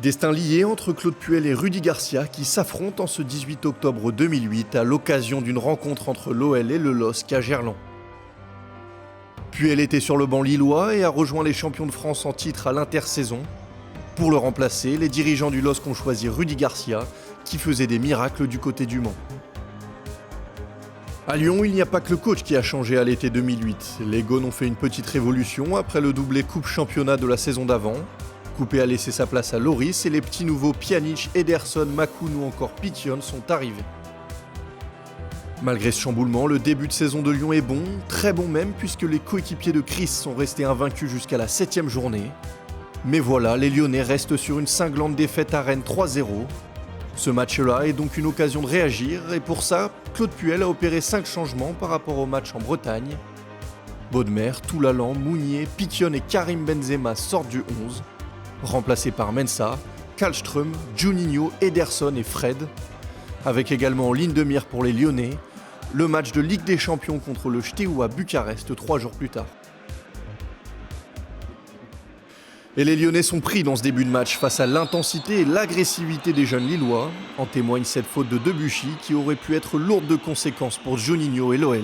Destin lié entre Claude Puel et Rudy Garcia qui s'affrontent en ce 18 octobre 2008 à l'occasion d'une rencontre entre l'OL et le LOSC à Gerland. Puel était sur le banc lillois et a rejoint les champions de France en titre à l'intersaison. Pour le remplacer, les dirigeants du LOSC ont choisi Rudy Garcia qui faisait des miracles du côté du Mans. À Lyon, il n'y a pas que le coach qui a changé à l'été 2008. Les Gaunes ont fait une petite révolution après le doublé Coupe-Championnat de la saison d'avant. Coupé a laissé sa place à Loris et les petits nouveaux Pjanic, Ederson, Makoun ou encore Pition sont arrivés. Malgré ce chamboulement, le début de saison de Lyon est bon, très bon même, puisque les coéquipiers de Chris sont restés invaincus jusqu'à la 7e journée. Mais voilà, les Lyonnais restent sur une cinglante défaite à Rennes 3-0. Ce match-là est donc une occasion de réagir, et pour ça, Claude Puel a opéré 5 changements par rapport au match en Bretagne. Bodmer, Toulalan, Mounier, Pition et Karim Benzema sortent du 11. Remplacés par Mensah, Kallström, Juninho, Ederson et Fred, avec également en ligne de mire pour les Lyonnais, le match de Ligue des Champions contre le Steaua Bucarest 3 jours plus tard. Et les Lyonnais sont pris dans ce début de match face à l'intensité et l'agressivité des jeunes Lillois, en témoigne cette faute de Debuchy qui aurait pu être lourde de conséquences pour Juninho et l'OL.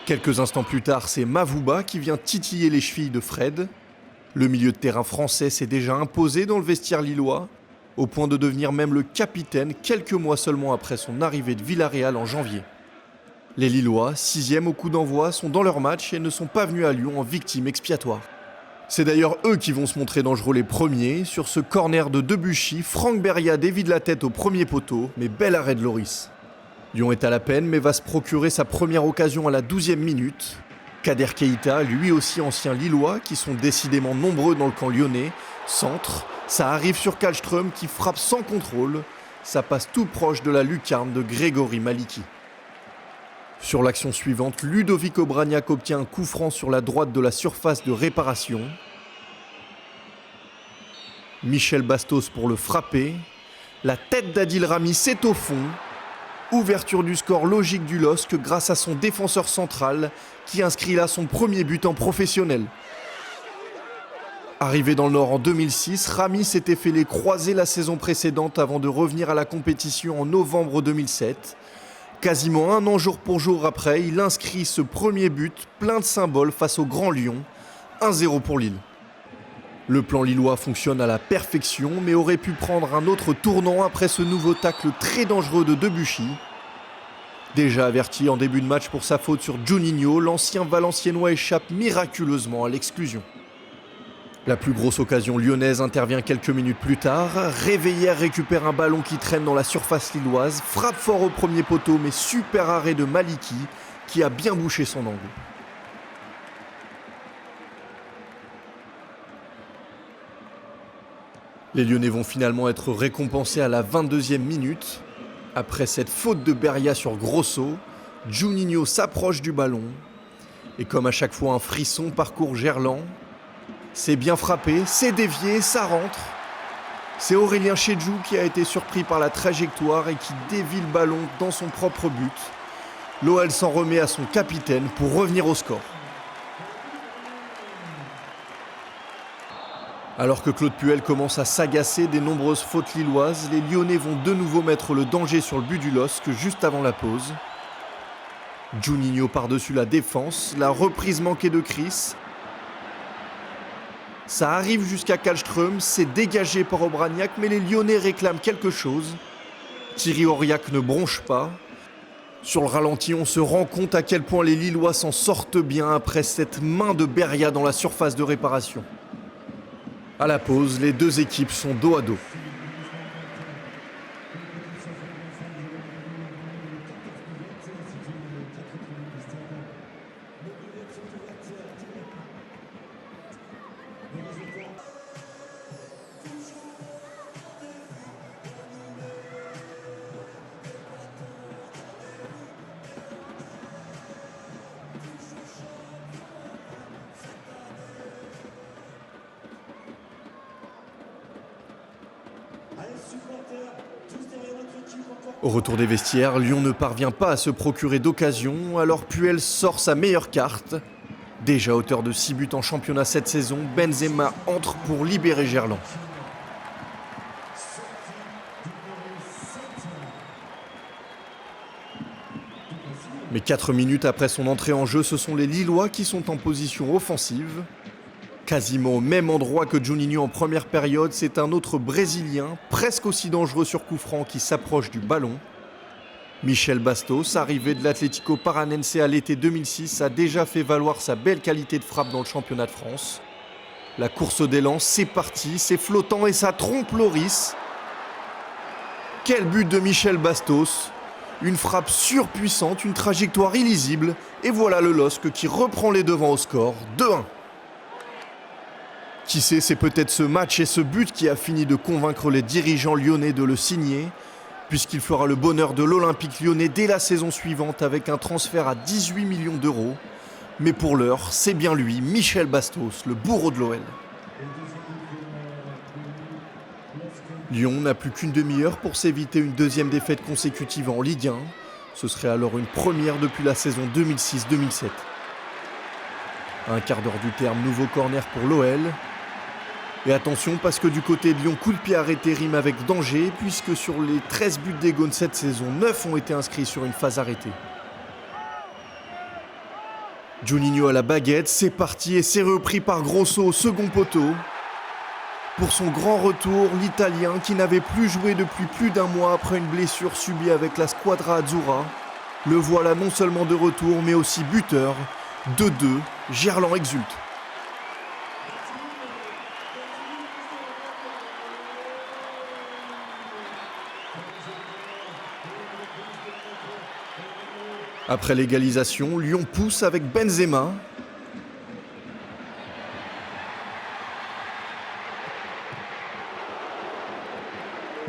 Quelques instants plus tard, c'est Mavouba qui vient titiller les chevilles de Fred. Le milieu de terrain français s'est déjà imposé dans le vestiaire lillois, au point de devenir même le capitaine quelques mois seulement après son arrivée de Villarreal en janvier. Les Lillois, 6e au coup d'envoi, sont dans leur match et ne sont pas venus à Lyon en victime expiatoire. C'est d'ailleurs eux qui vont se montrer dangereux les premiers. Sur ce corner de Debuchy, Franck Beria dévide la tête au premier poteau, mais bel arrêt de Loris. Lyon est à la peine, mais va se procurer sa première occasion à la 12e minute. Kader Keita, lui aussi ancien Lillois, qui sont décidément nombreux dans le camp lyonnais, centre. Ça arrive sur Kallström qui frappe sans contrôle. Ça passe tout proche de la lucarne de Grégory Maliki. Sur l'action suivante, Ludovic Obraniak obtient un coup franc sur la droite de la surface de réparation. Michel Bastos pour le frapper. La tête d'Adil Rami, c'est au fond. Ouverture du score logique du LOSC grâce à son défenseur central qui inscrit là son premier but en professionnel. Arrivé dans le Nord en 2006, Rami s'était fait les croisés la saison précédente avant de revenir à la compétition en novembre 2007. Quasiment un an jour pour jour après, il inscrit ce premier but plein de symboles face au Grand Lyon, 1-0 pour Lille. Le plan lillois fonctionne à la perfection, mais aurait pu prendre un autre tournant après ce nouveau tacle très dangereux de Debuchy. Déjà averti en début de match pour sa faute sur Juninho, l'ancien Valenciennois échappe miraculeusement à l'exclusion. La plus grosse occasion lyonnaise intervient quelques minutes plus tard. Réveillère récupère un ballon qui traîne dans la surface lilloise, frappe fort au premier poteau, mais super arrêt de Maliki qui a bien bouché son angle. Les Lyonnais vont finalement être récompensés à la 22e minute. Après cette faute de Beria sur Grosso, Juninho s'approche du ballon. Et comme à chaque fois, un frisson parcourt Gerland. C'est bien frappé, c'est dévié, ça rentre. C'est Aurélien Chedjou qui a été surpris par la trajectoire et qui dévie le ballon dans son propre but. L'OL s'en remet à son capitaine pour revenir au score. Alors que Claude Puel commence à s'agacer des nombreuses fautes lilloises, les Lyonnais vont de nouveau mettre le danger sur le but du LOSC juste avant la pause. Juninho par-dessus la défense, la reprise manquée de Chris. Ça arrive jusqu'à Kallström, c'est dégagé par Obraniak, mais les Lyonnais réclament quelque chose. Thierry Auriac ne bronche pas. Sur le ralenti, on se rend compte à quel point les Lillois s'en sortent bien après cette main de Beria dans la surface de réparation. À la pause, les deux équipes sont dos à dos. Au retour des vestiaires, Lyon ne parvient pas à se procurer d'occasion, alors Puel sort sa meilleure carte. Déjà auteur de 6 buts en championnat cette saison, Benzema entre pour libérer Gerland. Mais 4 minutes après son entrée en jeu, ce sont les Lillois qui sont en position offensive. Quasiment au même endroit que Juninho en première période, c'est un autre Brésilien, presque aussi dangereux sur coup franc, qui s'approche du ballon. Michel Bastos, arrivé de l'Atlético Paranense à l'été 2006, a déjà fait valoir sa belle qualité de frappe dans le championnat de France. La course d'élan, c'est parti, c'est flottant et ça trompe Loris. Quel but de Michel Bastos! Une frappe surpuissante, une trajectoire illisible, et voilà le LOSC qui reprend les devants au score, 2-1. Qui sait, c'est peut-être ce match et ce but qui a fini de convaincre les dirigeants lyonnais de le signer, puisqu'il fera le bonheur de l'Olympique lyonnais dès la saison suivante avec un transfert à 18 millions d'euros. Mais pour l'heure, c'est bien lui, Michel Bastos, le bourreau de l'OL. Lyon n'a plus qu'une demi-heure pour s'éviter une deuxième défaite consécutive en Ligue 1. Ce serait alors une première depuis la saison 2006-2007. À un quart d'heure du terme, nouveau corner pour l'OL. Et attention parce que du côté de Lyon, coup de pied arrêté rime avec danger, puisque sur les 13 buts des Gaunes cette saison, 9 ont été inscrits sur une phase arrêtée. Juninho à la baguette, c'est parti et c'est repris par Grosso au second poteau. Pour son grand retour, l'Italien, qui n'avait plus joué depuis plus d'un mois après une blessure subie avec la Squadra Azzurra, le voilà non seulement de retour, mais aussi buteur. 2-2, Gerland exulte. Après l'égalisation, Lyon pousse avec Benzema.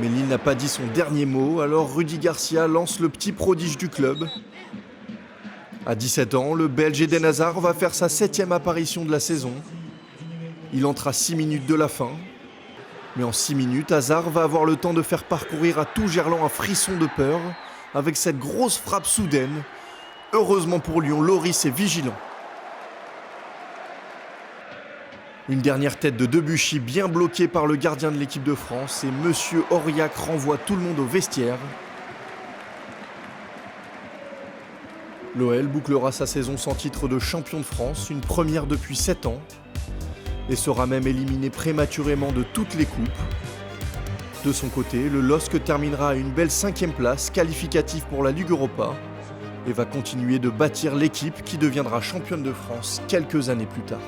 Mais Lille n'a pas dit son dernier mot, alors Rudy Garcia lance le petit prodige du club. À 17 ans, le Belge Eden Hazard va faire sa 7e apparition de la saison. Il entre à 6 minutes de la fin. Mais en 6 minutes, Hazard va avoir le temps de faire parcourir à tout Gerland un frisson de peur, avec cette grosse frappe soudaine. Heureusement pour Lyon, Loris est vigilant. Une dernière tête de Debuchy bien bloquée par le gardien de l'équipe de France et Monsieur Aurillac renvoie tout le monde au vestiaire. L'OL bouclera sa saison sans titre de champion de France, une première depuis 7 ans, et sera même éliminé prématurément de toutes les coupes. De son côté, le LOSC terminera à une belle 5e place, qualificative pour la Ligue Europa, et va continuer de bâtir l'équipe qui deviendra championne de France quelques années plus tard.